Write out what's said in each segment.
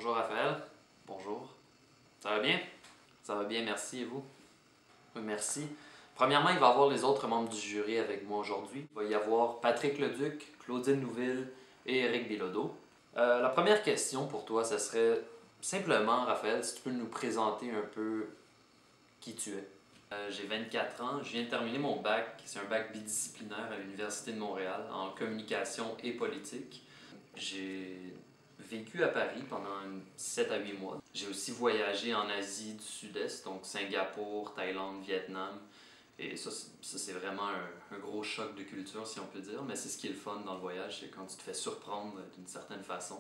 Bonjour Raphaël. Bonjour. Ça va bien? Ça va bien, merci. Et vous? Oui, merci. Premièrement, il va y avoir les autres membres du jury avec moi aujourd'hui. Il va y avoir Patrick Leduc, Claudine Nouville et Éric Bilodeau. La première question pour toi, ce serait simplement, Raphaël, si tu peux nous présenter un peu qui tu es. J'ai 24 ans, je viens de terminer mon bac, c'est un bac bidisciplinaire à l'Université de Montréal en communication et politique. J'ai vécu à Paris pendant 7 à 8 mois. J'ai aussi voyagé en Asie du Sud-Est, donc Singapour, Thaïlande, Vietnam. Et ça c'est vraiment un gros choc de culture, si on peut dire, mais c'est ce qui est le fun dans le voyage, c'est quand tu te fais surprendre d'une certaine façon.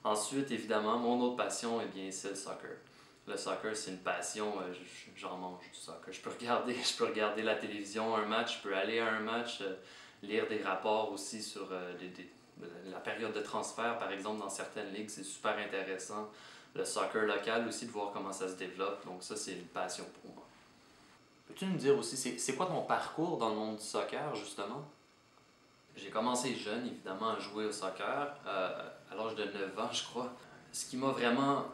Ensuite, évidemment, mon autre passion, eh bien, c'est le soccer. Le soccer, c'est une passion, j'en mange du soccer. Je peux regarder la télévision, un match, je peux aller à un match, lire des rapports aussi sur la période de transfert, par exemple, dans certaines ligues, c'est super intéressant. Le soccer local aussi, de voir comment ça se développe, donc ça, c'est une passion pour moi. Peux-tu nous dire aussi, c'est quoi ton parcours dans le monde du soccer, justement? J'ai commencé jeune, évidemment, à jouer au soccer, à l'âge de 9 ans, je crois. Ce qui m'a vraiment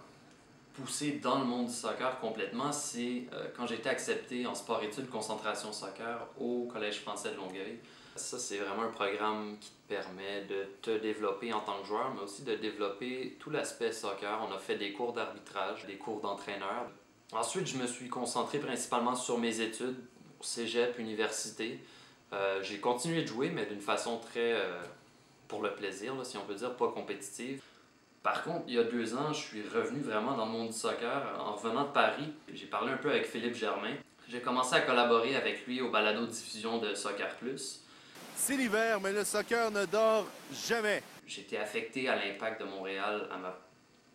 poussé dans le monde du soccer complètement, c'est quand j'ai été accepté en sport-études concentration soccer au Collège français de Longueuil. Ça, c'est vraiment un programme qui te permet de te développer en tant que joueur, mais aussi de développer tout l'aspect soccer. On a fait des cours d'arbitrage, des cours d'entraîneur. Ensuite, je me suis concentré principalement sur mes études, cégep, université. J'ai continué de jouer, mais d'une façon très pour le plaisir, là, si on peut dire, pas compétitive. Par contre, il y a 2 ans, je suis revenu vraiment dans le monde du soccer en revenant de Paris. J'ai parlé un peu avec Philippe Germain. J'ai commencé à collaborer avec lui au balado-diffusion de Soccer Plus. C'est l'hiver, mais le soccer ne dort jamais. J'ai été affecté à l'Impact de Montréal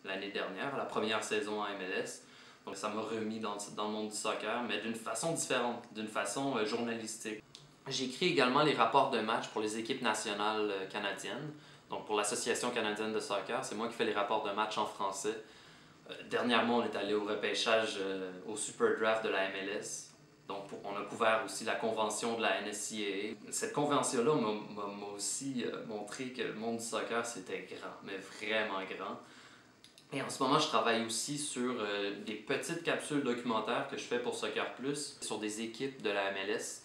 l'année dernière, à la première saison à MLS. Donc ça m'a remis dans le monde du soccer, mais d'une façon différente, d'une façon journalistique. J'écris également les rapports de match pour les équipes nationales canadiennes. Donc pour l'Association canadienne de soccer, c'est moi qui fais les rapports de match en français. Dernièrement, on est allé au repêchage au Super Draft de la MLS. Donc on a couvert aussi la convention de la NSCAA. Cette convention-là m'a aussi montré que le monde du soccer, c'était grand, mais vraiment grand. Et en ce moment, je travaille aussi sur des petites capsules documentaires que je fais pour Soccer Plus, sur des équipes de la MLS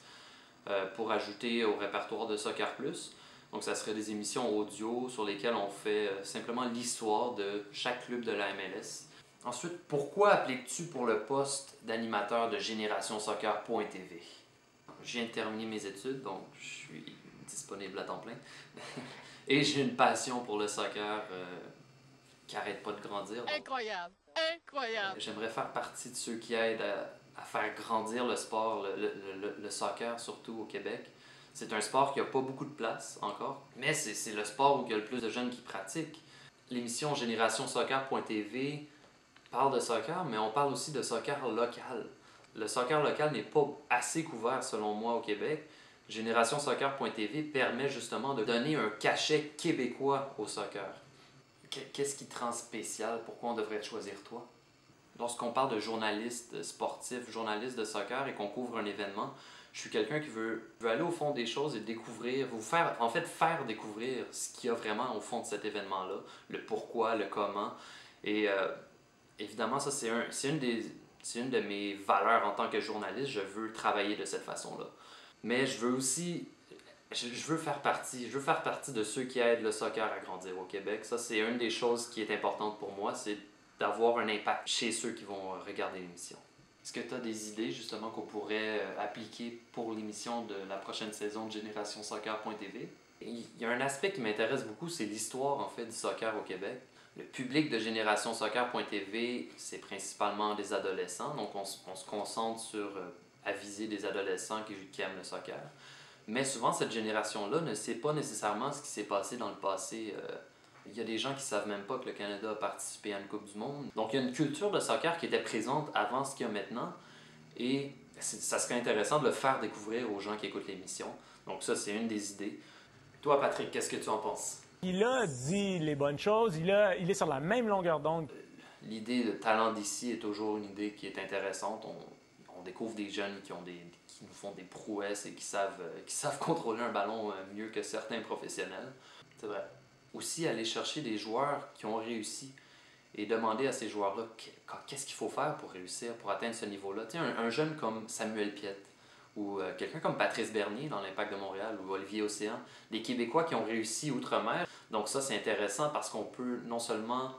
pour ajouter au répertoire de Soccer Plus. Donc ça serait des émissions audio sur lesquelles on fait simplement l'histoire de chaque club de la MLS. Ensuite, pourquoi appliques-tu pour le poste d'animateur de Génération Soccer.tv? Je viens de terminer mes études, donc je suis disponible à temps plein. Et j'ai une passion pour le soccer qui n'arrête pas de grandir. Donc, Incroyable! Incroyable! j'aimerais faire partie de ceux qui aident à faire grandir le sport, le soccer surtout au Québec. C'est un sport qui n'a pas beaucoup de place encore, mais c'est le sport où il y a le plus de jeunes qui pratiquent. L'émission Génération Soccer.tv parle de soccer, mais on parle aussi de soccer local. Le soccer local n'est pas assez couvert selon moi au Québec. Génération Soccer.tv permet justement de donner un cachet québécois au soccer. Qu'est-ce qui te rend spécial? Pourquoi on devrait te choisir toi? Lorsqu'on parle de journaliste sportif, journaliste de soccer et qu'on couvre un événement, je suis quelqu'un qui veut aller au fond des choses et découvrir, faire découvrir ce qu'il y a vraiment au fond de cet événement-là, le pourquoi, le comment. Et évidemment, ça c'est une de mes valeurs en tant que journaliste, je veux travailler de cette façon-là. Mais je veux aussi je veux faire partie de ceux qui aident le soccer à grandir au Québec. Ça, c'est une des choses qui est importante pour moi, c'est d'avoir un impact chez ceux qui vont regarder l'émission. Est-ce que tu as des idées justement qu'on pourrait appliquer pour l'émission de la prochaine saison de Génération Soccer.tv? Il y a un aspect qui m'intéresse beaucoup, c'est l'histoire en fait du soccer au Québec. Le public de Génération Soccer.tv, c'est principalement des adolescents, donc on se concentre sur aviser des adolescents qui aiment le soccer. Mais souvent, cette génération-là ne sait pas nécessairement ce qui s'est passé dans le passé. Il y a des gens qui ne savent même pas que le Canada a participé à une Coupe du Monde. Donc, il y a une culture de soccer qui était présente avant ce qu'il y a maintenant. Et ça serait intéressant de le faire découvrir aux gens qui écoutent l'émission. Donc ça, c'est une des idées. Toi, Patrick, qu'est-ce que tu en penses? Il a dit les bonnes choses, il est sur la même longueur d'onde. L'idée de talent d'ici est toujours une idée qui est intéressante. On découvre des jeunes qui nous font des prouesses et qui savent contrôler un ballon mieux que certains professionnels. C'est vrai. Aussi aller chercher des joueurs qui ont réussi et demander à ces joueurs-là qu'est-ce qu'il faut faire pour réussir, pour atteindre ce niveau-là. Tu sais, un jeune comme Samuel Piette ou quelqu'un comme Patrice Bernier dans l'Impact de Montréal ou Olivier Océan, des Québécois qui ont réussi outre-mer. Donc ça, c'est intéressant parce qu'on peut non seulement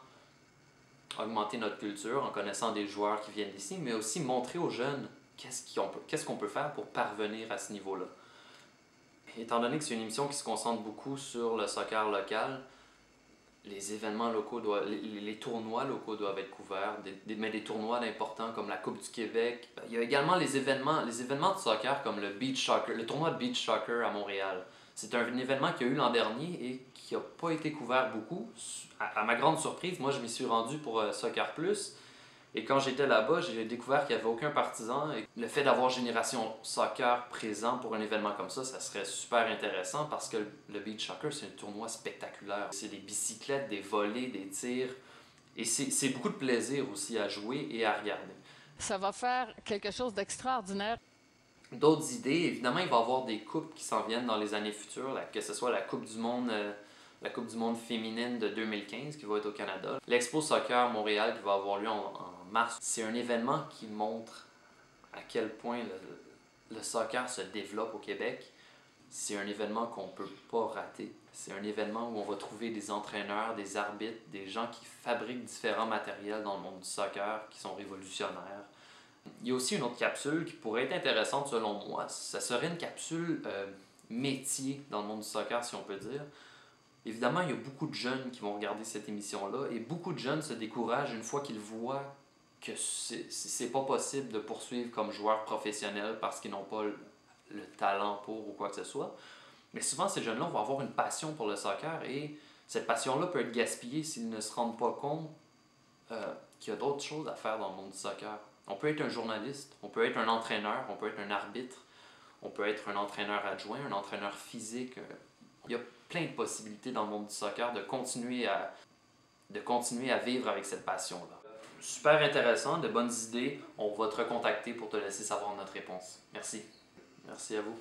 augmenter notre culture en connaissant des joueurs qui viennent d'ici, mais aussi montrer aux jeunes qu'est-ce qu'on peut faire pour parvenir à ce niveau-là. Étant donné que c'est une émission qui se concentre beaucoup sur le soccer local, les événements locaux les tournois locaux doivent être couverts, mais des tournois importants comme la Coupe du Québec. Il y a également les événements de soccer comme le beach soccer, le tournoi de beach soccer à Montréal. C'est un événement qu'il y a eu l'an dernier et qui n'a pas été couvert beaucoup. À ma grande surprise, moi je m'y suis rendu pour Soccer Plus. Et quand j'étais là-bas, j'ai découvert qu'il n'y avait aucun partisan. Et le fait d'avoir Génération Soccer présent pour un événement comme ça serait super intéressant parce que le beach soccer, c'est un tournoi spectaculaire. C'est des bicyclettes, des volées, des tirs. Et c'est beaucoup de plaisir aussi à jouer et à regarder. Ça va faire quelque chose d'extraordinaire. D'autres idées, évidemment, il va y avoir des coupes qui s'en viennent dans les années futures, que ce soit la Coupe du Monde féminine de 2015 qui va être au Canada. L'Expo Soccer Montréal qui va avoir lieu en mars. C'est un événement qui montre à quel point le soccer se développe au Québec. C'est un événement qu'on ne peut pas rater. C'est un événement où on va trouver des entraîneurs, des arbitres, des gens qui fabriquent différents matériels dans le monde du soccer, qui sont révolutionnaires. Il y a aussi une autre capsule qui pourrait être intéressante selon moi. Ça serait une capsule métier dans le monde du soccer, si on peut dire. Évidemment, il y a beaucoup de jeunes qui vont regarder cette émission-là et beaucoup de jeunes se découragent une fois qu'ils voient que c'est pas possible de poursuivre comme joueur professionnel parce qu'ils n'ont pas le talent pour ou quoi que ce soit. Mais souvent, ces jeunes-là vont avoir une passion pour le soccer et cette passion-là peut être gaspillée s'ils ne se rendent pas compte qu'il y a d'autres choses à faire dans le monde du soccer. On peut être un journaliste, on peut être un entraîneur, on peut être un arbitre, on peut être un entraîneur adjoint, un entraîneur physique. Il y a plein de possibilités dans le monde du soccer de continuer à vivre avec cette passion-là. Super intéressant, de bonnes idées. On va te recontacter pour te laisser savoir notre réponse. Merci. Merci à vous.